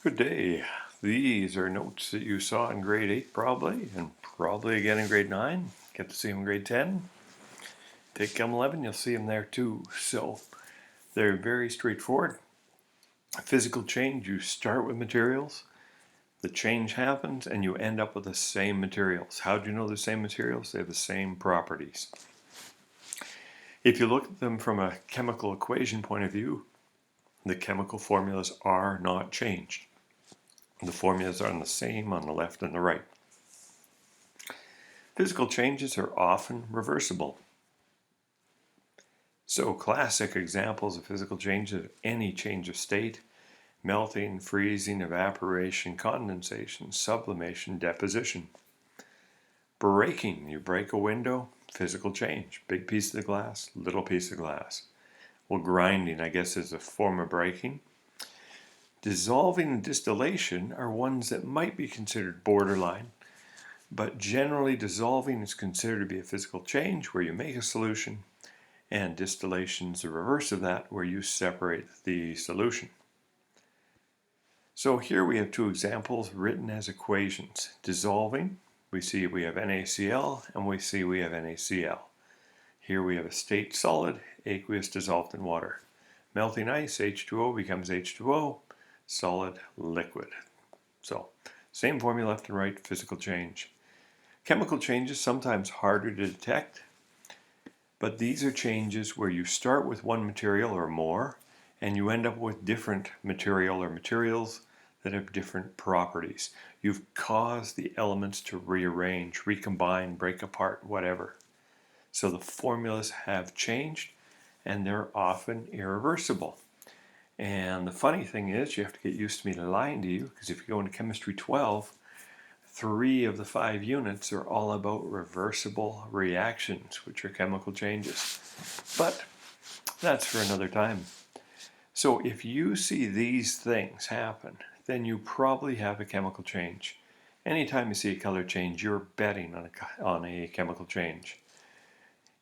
Good day. These are notes that you saw in grade 8 probably, and probably again in grade 9. Get to see them in grade 10. Take Chem 11, you'll see them there too. So they're very straightforward. Physical change, you start with materials, the change happens, and you end up with the same materials. How do you know the same materials? They have the same properties. If you look at them from a chemical equation point of view, the chemical formulas are not changed. The formulas are the same on the left and the right. Physical changes are often reversible. So classic examples of physical changes are any change of state: melting, freezing, evaporation, condensation, sublimation, deposition. Breaking, you break a window, physical change. Big piece of glass, little piece of glass. Well, grinding, I guess, is a form of breaking. Dissolving and distillation are ones that might be considered borderline, but generally dissolving is considered to be a physical change where you make a solution, and distillation is the reverse of that, where you separate the solution. So here we have two examples written as equations. Dissolving, we see we have NaCl, and we see we have NaCl. Here we have a state solid, aqueous dissolved in water. Melting ice, H2O becomes H2O, solid, liquid. So, same formula left and right, physical change. Chemical changes sometimes harder to detect, but these are changes where you start with one material or more, and you end up with different material or materials that have different properties. You've caused the elements to rearrange, recombine, break apart, whatever. So the formulas have changed, and they're often irreversible. And the funny thing is, you have to get used to me lying to you, because if you go into Chemistry 12, 3 of the 5 units are all about reversible reactions, which are chemical changes. But that's for another time. So if you see these things happen, then you probably have a chemical change. Anytime you see a color change, you're betting on a chemical change.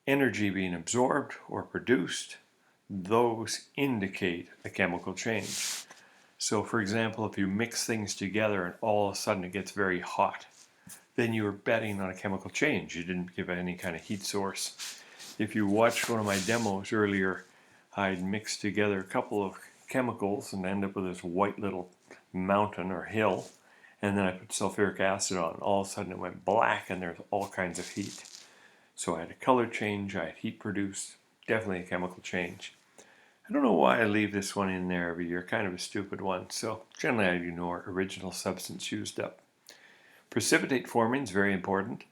Energy being absorbed or produced, those indicate a chemical change. So for example, if you mix things together and all of a sudden it gets very hot, then you're betting on a chemical change. You didn't give it any kind of heat source. If you watched one of my demos earlier, I'd mixed together a couple of chemicals and end up with this white little mountain or hill, and then I put sulfuric acid on. All of a sudden it went black and there's all kinds of heat. So I had a color change, I had heat produced, definitely a chemical change. I don't know why I leave this one in there every year, kind of a stupid one, so generally I ignore original substance used up. Precipitate forming is very important.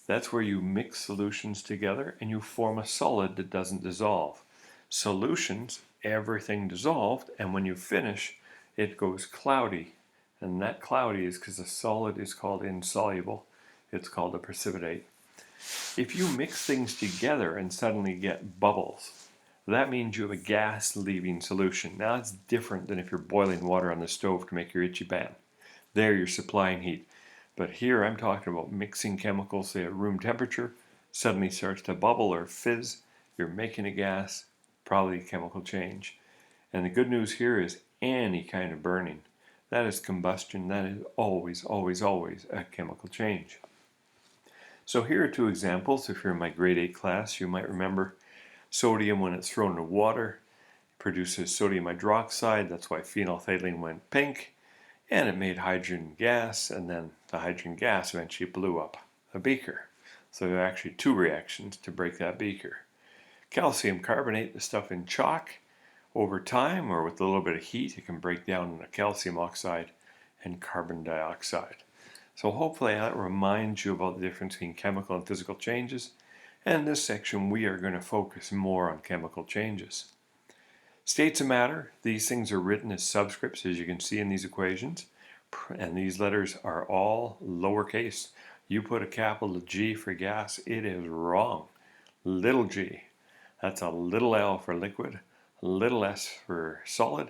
That's where you mix solutions together and you form a solid that doesn't dissolve. Solutions, everything dissolved, and when you finish, it goes cloudy. And that cloudy is because the solid is called insoluble. It's called a precipitate. If you mix things together and suddenly get bubbles, that means you have a gas leaving solution. Now it's different than if you're boiling water on the stove to make your itchy pan. There you're supplying heat. But here I'm talking about mixing chemicals, say at room temperature, suddenly starts to bubble or fizz, you're making a gas, probably a chemical change. And the good news here is any kind of burning, that is combustion, that is always, always, always a chemical change. So here are two examples. If you're in my grade 8 class, you might remember sodium, when it's thrown into water, produces sodium hydroxide. That's why phenolphthalein went pink. And it made hydrogen gas, and then the hydrogen gas eventually blew up a beaker. So there are actually 2 reactions to break that beaker. Calcium carbonate, the stuff in chalk, over time or with a little bit of heat, it can break down into calcium oxide and carbon dioxide. So hopefully that reminds you about the difference between chemical and physical changes. And in this section, we are going to focus more on chemical changes. States of matter, these things are written as subscripts, as you can see in these equations. And these letters are all lowercase. You put a capital G for gas, it is wrong. Little g, that's a little L for liquid, little s for solid,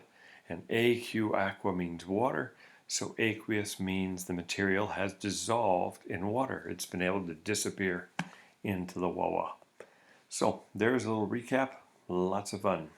and AQ, aqua, means water. So aqueous means the material has dissolved in water. It's been able to disappear into the wawa. So there's a little recap. Lots of fun.